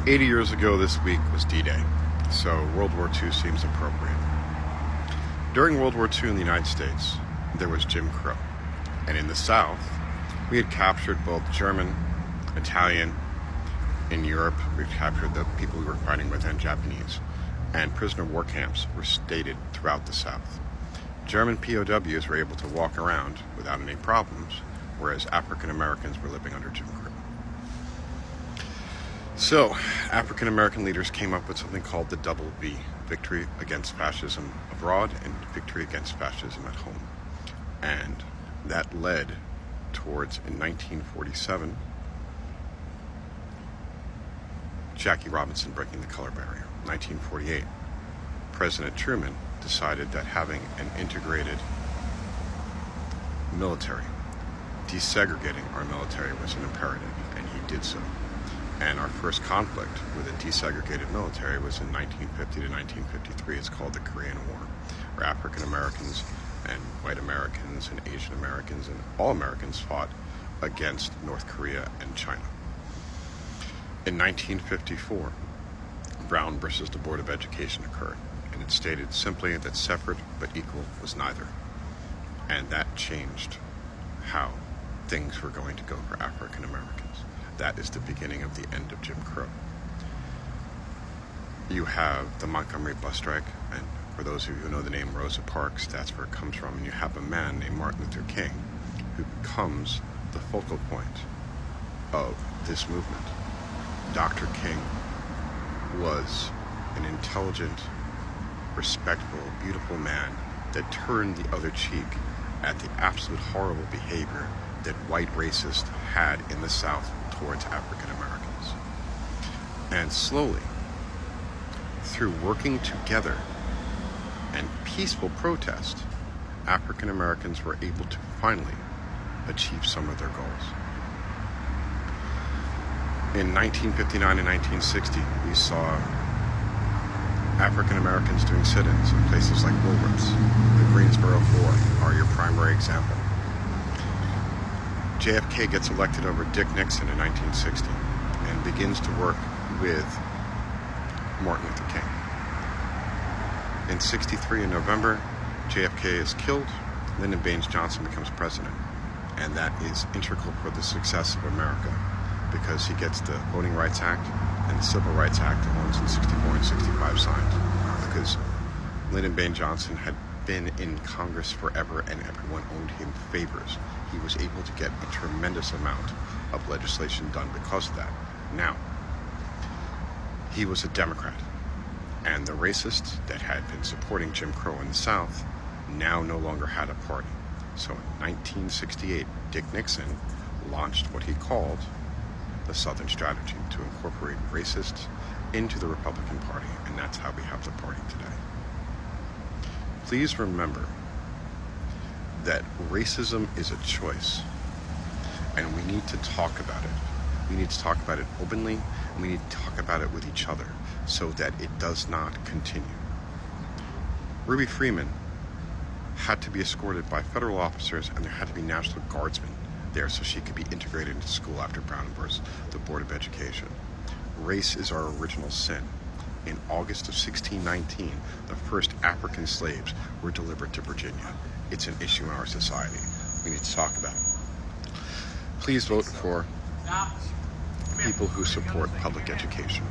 80 years ago this week was D-Day, so World War II seems appropriate. During World War II in the United States, there was Jim Crow. And in the South, we had captured both German, Italian. In Europe, we captured the people we were fighting with and Japanese. And prisoner of war camps were stated throughout the South. German POWs were able to walk around without any problems, whereas African Americans were living under Jim Crow. So, African American leaders came up with something called the Double V: victory against fascism abroad and victory against fascism at home. And that led towards, in 1947, Jackie Robinson breaking the color barrier. 1948, President Truman decided that having an integrated military, desegregating our military was an imperative, and he did so. And our first conflict with a desegregated military was in 1950 to 1953. It's called the Korean War, where African Americans and white Americans and Asian Americans and all Americans fought against North Korea and China. In 1954, Brown versus the Board of Education occurred, and it stated simply that separate but equal was neither. And that changed how things were going to go for African Americans. That is the beginning of the end of Jim Crow. You have the Montgomery bus strike, and for those of you who know the name Rosa Parks, that's where it comes from. And you have a man named Martin Luther King who becomes the focal point of this movement. Dr. King was an intelligent, respectful, beautiful man that turned the other cheek at the absolute horrible behavior that white racists had in the South towards African Americans. And slowly, through working together and peaceful protest, African Americans were able to finally achieve some of their goals. In 1959 and 1960, we saw African Americans doing sit-ins in places like Woolworths. The Greensboro Four are your primary example. JFK gets elected over Dick Nixon in 1960 and begins to work with Martin Luther King. In 63, in November, JFK is killed. Lyndon Baines Johnson becomes president. And that is integral for the success of America, because he gets the Voting Rights Act and the Civil Rights Act, the ones in 64 and 65 signed. Because Lyndon Baines Johnson had been in Congress forever and everyone owed him favors. He was able to get a tremendous amount of legislation done because of that. Now, he was a Democrat, and the racists that had been supporting Jim Crow in the South now no longer had a party. So in 1968, Dick Nixon launched what he called the Southern Strategy to incorporate racists into the Republican Party, and that's how we have the party today. Please remember that racism is a choice, and we need to talk about it. We need to talk about it openly, and we need to talk about it with each other so that it does not continue. Ruby Freeman had to be escorted by federal officers, and there had to be National Guardsmen there so she could be integrated into school after Brown versus the Board of Education. Race is our original sin. In August of 1619, the first African slaves were delivered to Virginia. It's an issue in our society. We need to talk about it. Please vote for people who support public education.